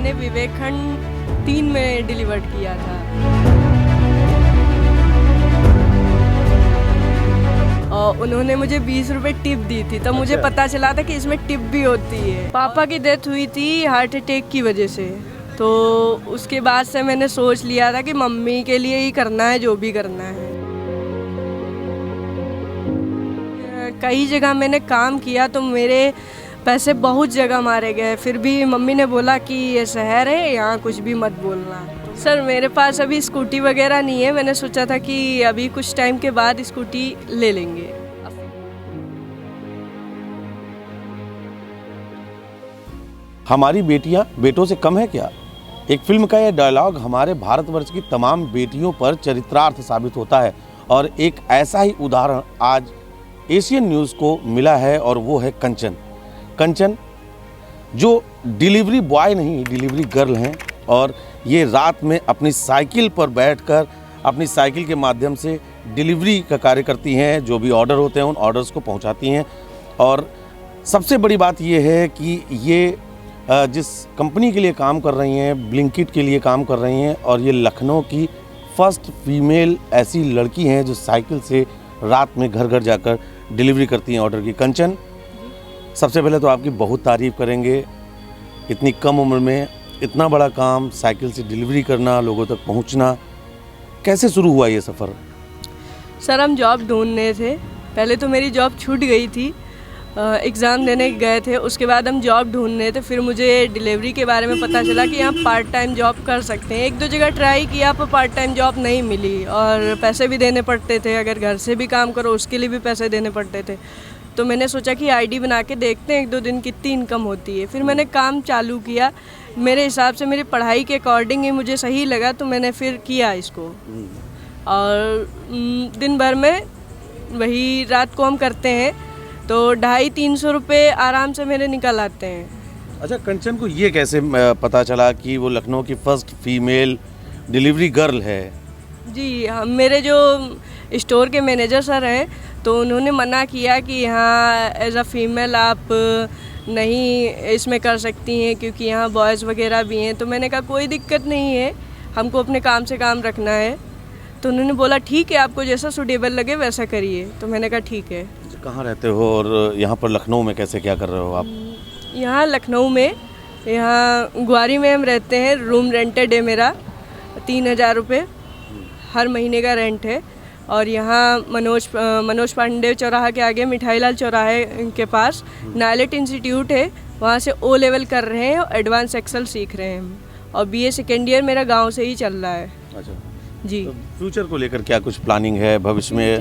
मैंने विवेकखंड 3 में डिलीवर्ड किया था। और उन्होंने मुझे 20 रुपए टिप दी थी, तब मुझे पता चला था कि इसमें टिप भी होती है। पापा की डेथ हुई थी हार्ट अटैक की वजह से, तो उसके बाद से मैंने सोच लिया था कि मम्मी के लिए ही करना है जो भी करना है। कई जगह मैंने काम किया तो मेरे पैसे बहुत जगह मारे गए, फिर भी मम्मी ने बोला कि ये शहर है, यहाँ कुछ भी मत बोलना। सर मेरे पास अभी स्कूटी वगैरह नहीं है, मैंने सोचा था कि अभी कुछ टाइम के बाद स्कूटी ले लेंगे। हमारी बेटियां बेटों से कम है क्या? एक फिल्म का यह डायलॉग हमारे भारतवर्ष की तमाम बेटियों पर चरित्रार्थ साबित होता है और एक ऐसा ही उदाहरण आज एशियन न्यूज़ को मिला है और वो है कंचन। कंचन जो डिलीवरी बॉय नहीं, डिलीवरी गर्ल हैं और ये रात में अपनी साइकिल पर बैठकर अपनी साइकिल के माध्यम से डिलीवरी का कार्य करती हैं। जो भी ऑर्डर होते हैं उन ऑर्डर्स को पहुंचाती हैं। और सबसे बड़ी बात ये है कि ये जिस कंपनी के लिए काम कर रही हैं, ब्लिंकिट के लिए काम कर रही हैं, और ये लखनऊ की फर्स्ट फीमेल ऐसी लड़की हैं जो साइकिल से रात में घर घर जाकर डिलीवरी करती हैं ऑर्डर की। कंचन, सबसे पहले तो आपकी बहुत तारीफ़ करेंगे, इतनी कम उम्र में इतना बड़ा काम, साइकिल से डिलीवरी करना, लोगों तक पहुंचना, कैसे शुरू हुआ ये सफ़र? सर हम जॉब ढूंढने थे, पहले तो मेरी जॉब छूट गई थी, एग्ज़ाम देने गए थे, उसके बाद हम जॉब ढूंढने थे। फिर मुझे डिलीवरी के बारे में पता चला कि यहाँ पार्ट टाइम जॉब कर सकते हैं। 1-2 जगह ट्राई किया पर पार्ट टाइम जॉब नहीं मिली और पैसे भी देने पड़ते थे, अगर घर से भी काम करो उसके लिए भी पैसे देने पड़ते थे। तो मैंने सोचा कि आईडी बना के देखते हैं 1-2 दिन कितनी इनकम होती है। फिर मैंने काम चालू किया, मेरे हिसाब से मेरी पढ़ाई के अकॉर्डिंग ही मुझे सही लगा, तो मैंने फिर किया इसको। और दिन भर में वही रात को हम करते हैं तो 250-300 रुपये आराम से मेरे निकल आते हैं। अच्छा, कंचन को ये कैसे पता चला कि वो लखनऊ की फर्स्ट फीमेल डिलीवरी गर्ल है? जी हम मेरे जो स्टोर के मैनेजर सर हैं तो उन्होंने मना किया कि यहाँ एज अ फीमेल आप नहीं इसमें कर सकती हैं क्योंकि यहाँ बॉयज़ वगैरह भी हैं। तो मैंने कहा कोई दिक्कत नहीं है, हमको अपने काम से काम रखना है। तो उन्होंने बोला ठीक है, आपको जैसा सूटेबल लगे वैसा करिए। तो मैंने कहा ठीक है। कहाँ रहते हो और यहाँ पर लखनऊ में कैसे क्या कर रहे हो आप? यहाँ लखनऊ में, यहाँ ग्वारी में हम रहते हैं। रूम रेंटेड है मेरा, 3000 रुपये हर महीने का रेंट है। और यहाँ मनोज पांडे चौराहा के आगे मिठाई लाल चौराहे के पास नाइलेट इंस्टीट्यूट है, वहाँ से O लेवल कर रहे हैं और एडवांस एक्सेल सीख रहे हैं हम। और BA सेकेंड ईयर मेरा गांव से ही चल रहा है। अच्छा जी। तो फ्यूचर को लेकर क्या कुछ प्लानिंग है भविष्य में?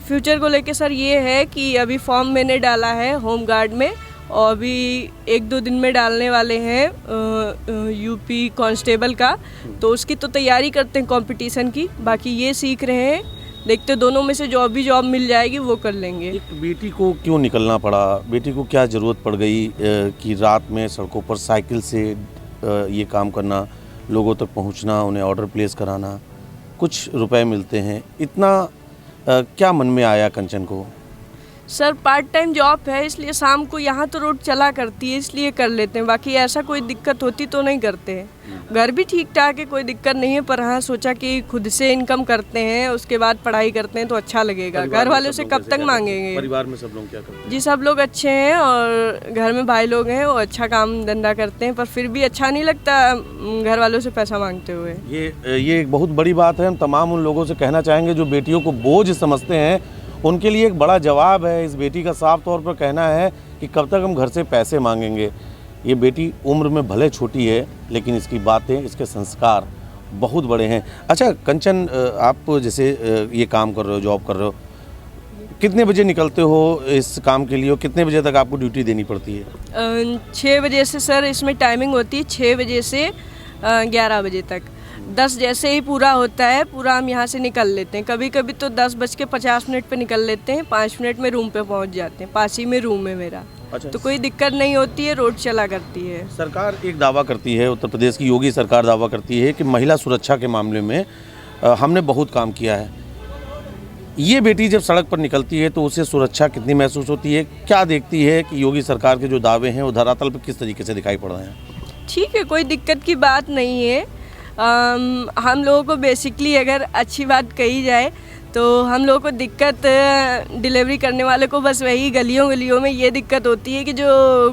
फ्यूचर को लेके सर ये है कि अभी फॉर्म मैंने डाला है होम गार्ड में और अभी 1-2 दिन में डालने वाले हैं यूपी कांस्टेबल का, तो उसकी तो तैयारी करते हैं कंपटीशन की। बाकी ये सीख रहे हैं, देखते दोनों में से जॉब मिल जाएगी वो कर लेंगे। एक बेटी को क्यों निकलना पड़ा? बेटी को क्या ज़रूरत पड़ गई कि रात में सड़कों पर साइकिल से ये काम करना, लोगों तक पहुंचना, उन्हें ऑर्डर प्लेस कराना, कुछ रुपए मिलते हैं, इतना क्या मन में आया कंचन को? सर पार्ट टाइम जॉब है इसलिए शाम को यहाँ तो रोड चला करती है इसलिए कर लेते हैं, बाकी ऐसा कोई दिक्कत होती तो नहीं करते हैं। घर भी ठीक ठाक है, कोई दिक्कत नहीं है, पर हाँ सोचा कि खुद से इनकम करते हैं उसके बाद पढ़ाई करते हैं तो अच्छा लगेगा। घर वालों से कब तक मांगेंगे? परिवार में सब लोग क्या करते हैं? जी सब लोग अच्छे हैं और घर में भाई लोग हैं, वो अच्छा काम धंधा करते हैं, पर फिर भी अच्छा नहीं लगता घर वालों से पैसा मांगते हुए। ये एक बहुत बड़ी बात है। हम तमाम उन लोगों से कहना चाहेंगे जो बेटियों को बोझ समझते हैं, उनके लिए एक बड़ा जवाब है। इस बेटी का साफ तौर पर कहना है कि कब तक हम घर से पैसे मांगेंगे। ये बेटी उम्र में भले छोटी है लेकिन इसकी बातें, इसके संस्कार बहुत बड़े हैं। अच्छा कंचन, आप जैसे ये काम कर रहे हो, जॉब कर रहे हो, कितने बजे निकलते हो इस काम के लिए और कितने बजे तक आपको ड्यूटी देनी पड़ती है? 6 बजे से सर इसमें टाइमिंग होती है, 6 बजे से 11 बजे तक। 10 जैसे ही पूरा होता है पूरा हम यहाँ से निकल लेते हैं। कभी कभी तो 10:50 पे निकल लेते हैं, 5 मिनट में रूम पे पहुँच जाते हैं। पास ही में रूम है मेरा। अच्छा। तो कोई दिक्कत नहीं होती है, रोड चला करती है। सरकार एक दावा करती है, उत्तर प्रदेश की योगी सरकार दावा करती है कि महिला सुरक्षा के मामले में हमने बहुत काम किया है। ये बेटी जब सड़क पर निकलती है तो उसे सुरक्षा कितनी महसूस होती है? क्या देखती है कि योगी सरकार के जो दावे हैं वो धरातल पर किस तरीके से दिखाई पड़ रहे हैं? ठीक है, कोई दिक्कत की बात नहीं है। हम लोगों को बेसिकली अगर अच्छी बात कही जाए तो हम लोगों को दिक्कत डिलीवरी करने वाले को बस वही गलियों में ये दिक्कत होती है कि जो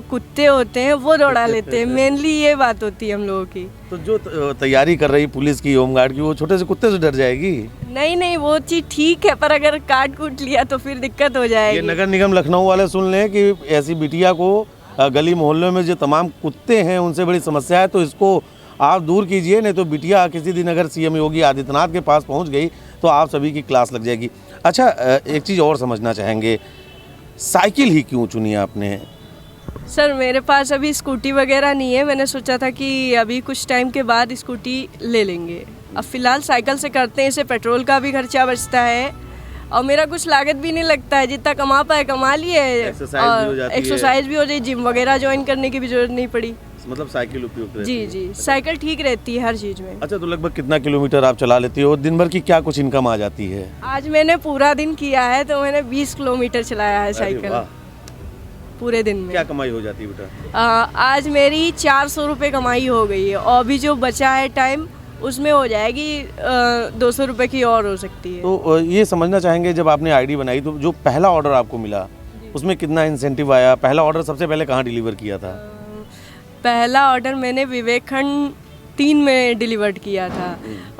कुत्ते होते हैं वो दौड़ा लेते हैं। मेनली ये बात होती है हम लोगों की। तो जो तैयारी कर रही पुलिस की, होमगार्ड की, वो छोटे से कुत्ते से डर जाएगी? नहीं, वो चीज़ ठीक है, पर अगर काट कूट लिया तो फिर दिक्कत हो ये जाएगी। नगर निगम लखनऊ वाले सुन लें कि ऐसी बिटिया को गली मोहल्लों में जो तमाम कुत्ते हैं उनसे बड़ी समस्या है, तो इसको आप दूर कीजिए, नहीं तो बिटिया किसी दिन अगर सीएम योगी आदित्यनाथ के पास पहुंच गई तो आप सभी की क्लास लग जाएगी। अच्छा, एक चीज़ और समझना चाहेंगे, साइकिल ही क्यों चुनी आपने? सर मेरे पास अभी स्कूटी वगैरह नहीं है, मैंने सोचा था कि अभी कुछ टाइम के बाद स्कूटी ले लेंगे। अब फ़िलहाल साइकिल से करते हैं, इससे पेट्रोल का भी खर्चा बचता है और मेरा कुछ लागत भी नहीं लगता है। जितना कमा पाए कमा लिए, एक्सरसाइज भी हो जाए, जिम वगैरह ज्वाइन करने की भी जरूरत नहीं पड़ी। मतलब साइकिल उपयुक्त रहती है? जी, साइकिल ठीक रहती है हर चीज़ में। अच्छा, तो लगभग कितना किलोमीटर आप चला लेती हो? दिन भर की क्या कुछ इनकम आ जाती है? आज मैंने पूरा दिन किया है तो मैंने 20 किलोमीटर चलाया है साइकिल पूरे दिन में। क्या कमाई हो जाती है बेटा? आज मेरी 400 रुपये कमाई हो गई है और अभी जो बचा है टाइम उसमें हो जाएगी 200 रुपये की और हो सकती है। तो ये समझना चाहेंगे, जब आपने आईडी बनाई तो जो पहला ऑर्डर आपको मिला उसमें कितना इंसेंटिव आया? पहला ऑर्डर सबसे पहले कहाँ डिलीवर किया था? पहला ऑर्डर मैंने विवेकखंड 3 में डिलीवर्ड किया था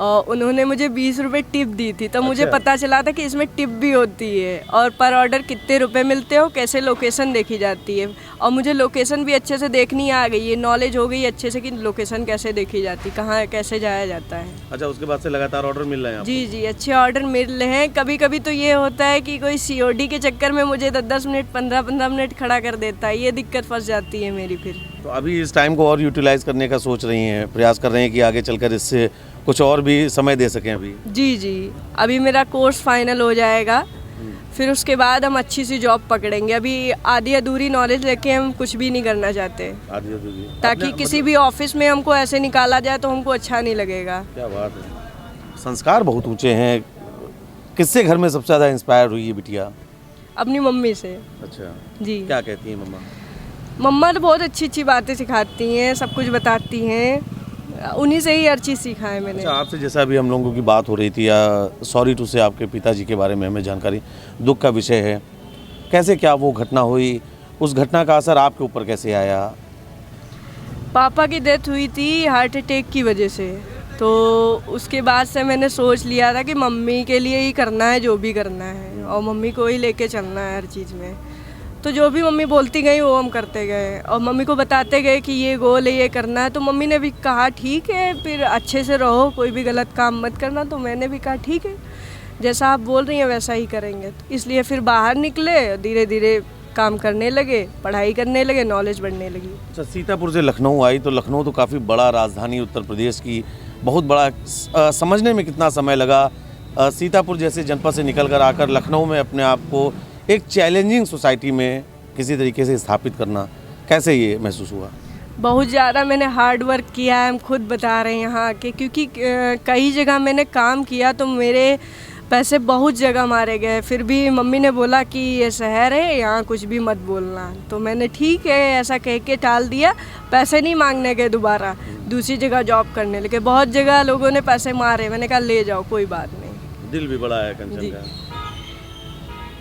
और उन्होंने मुझे 20 रुपये टिप दी थी। तो मुझे पता चला था कि इसमें टिप भी होती है और पर ऑर्डर कितने रुपए मिलते हो, कैसे लोकेशन देखी जाती है। और मुझे लोकेशन भी अच्छे से देखनी आ गई है, नॉलेज हो गई अच्छे से कि लोकेशन कैसे देखी जाती, कहाँ कैसे जाया जाता है। अच्छा, उसके बाद से लगातार ऑर्डर मिल रहे हैं आपको? जी, अच्छे ऑर्डर मिल रहे हैं। कभी कभी तो ये होता है कि कोई COD के चक्कर में मुझे 10-10 मिनट 15-15 मिनट खड़ा कर देता है, ये दिक्कत फंस जाती है मेरी फिर। तो अभी इस टाइम को और यूटिलाइज करने का सोच रही हैं, प्रयास कर रहे हैं कि आगे चलकर इससे कुछ और भी समय दे सकें अभी? जी, अभी मेरा कोर्स फाइनल हो जाएगा, फिर उसके बाद हम अच्छी सी जॉब पकड़ेंगे। अभी आधी अधूरी नॉलेज लेके हम कुछ भी नहीं करना चाहते, आधी अधूरी, ताकि किसी भी ऑफिस में हमको ऐसे निकाला जाए तो हमको अच्छा नहीं लगेगा। क्या बात है, संस्कार बहुत ऊंचे हैं। किससे घर में सबसे ज़्यादा इंस्पायर हुई है बिटिया? अपनी मम्मी से। अच्छा जी, क्या कहती है मम्मा? मम्मा तो बहुत अच्छी बातें सिखाती हैं, सब कुछ बताती हैं, उन्हीं से ही हर चीज़ सीखा है मैंने। अच्छा, आपसे जैसा अभी हम लोगों की बात हो रही थी, या सॉरी टू से आपके पिताजी के बारे में हमें जानकारी, दुख का विषय है, कैसे क्या वो घटना हुई, उस घटना का असर आपके ऊपर कैसे आया? पापा की डेथ हुई थी हार्ट अटैक की वजह से, तो उसके बाद से मैंने सोच लिया था कि मम्मी के लिए ही करना है जो भी करना है और मम्मी को ही लेके चलना है हर चीज़ में। तो जो भी मम्मी बोलती गई वो हम करते गए और मम्मी को बताते गए कि ये गोल है, ये करना है। तो मम्मी ने भी कहा ठीक है, फिर अच्छे से रहो, कोई भी गलत काम मत करना। तो मैंने भी कहा ठीक है, जैसा आप बोल रही हैं वैसा ही करेंगे। तो इसलिए फिर बाहर निकले, धीरे धीरे काम करने लगे, पढ़ाई करने लगे, नॉलेज बढ़ने लगी। अच्छा, सीतापुर से लखनऊ आई, तो लखनऊ तो काफ़ी बड़ा राजधानी उत्तर प्रदेश की, बहुत बड़ा। समझने में कितना समय लगा सीतापुर जैसे जनपद से निकल कर आकर लखनऊ में अपने आप को एक चैलेंजिंग सोसाइटी में किसी तरीके से स्थापित करना, कैसे ये महसूस हुआ? बहुत ज़्यादा मैंने हार्ड वर्क किया है, हम खुद बता रहे हैं यहाँ आके, क्योंकि कई जगह मैंने काम किया तो मेरे पैसे बहुत जगह मारे गए। फिर भी मम्मी ने बोला कि ये शहर है, यहाँ कुछ भी मत बोलना। तो मैंने ठीक है ऐसा कह के टाल दिया, पैसे नहीं मांगने गए, दोबारा दूसरी जगह जॉब करने लगे। बहुत जगह लोगों ने पैसे मारे, मैंने कहा ले जाओ कोई बात नहीं। दिल भी बड़ा है कंचन का।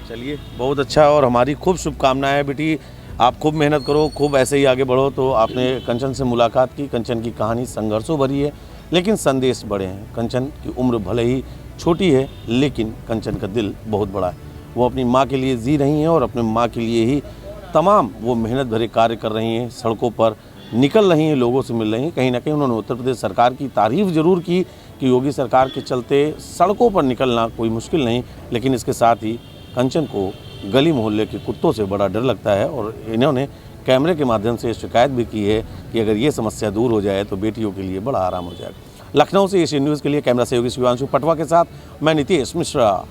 चलिए, बहुत अच्छा, और हमारी खूब शुभकामनाएं है बेटी, आप खूब मेहनत करो, खूब ऐसे ही आगे बढ़ो। तो आपने कंचन से मुलाकात की, कंचन की कहानी संघर्षों भरी है लेकिन संदेश बड़े हैं। कंचन की उम्र भले ही छोटी है लेकिन कंचन का दिल बहुत बड़ा है। वो अपनी माँ के लिए जी रही हैं और अपने माँ के लिए ही तमाम वो मेहनत भरे कार्य कर रही हैं, सड़कों पर निकल रही हैं, लोगों से मिल रही हैं। कहीं ना कहीं उन्होंने उत्तर प्रदेश सरकार की तारीफ़ ज़रूर की कि योगी सरकार के चलते सड़कों पर निकलना कोई मुश्किल नहीं, लेकिन इसके साथ ही कंचन को गली मोहल्ले के कुत्तों से बड़ा डर लगता है और इन्होंने कैमरे के माध्यम से शिकायत भी की है कि अगर ये समस्या दूर हो जाए तो बेटियों के लिए बड़ा आराम हो जाएगा। लखनऊ से एशियन न्यूज़ के लिए कैमरा सहयोगी शिवांशु पटवा के साथ मैं नीतीश मिश्रा।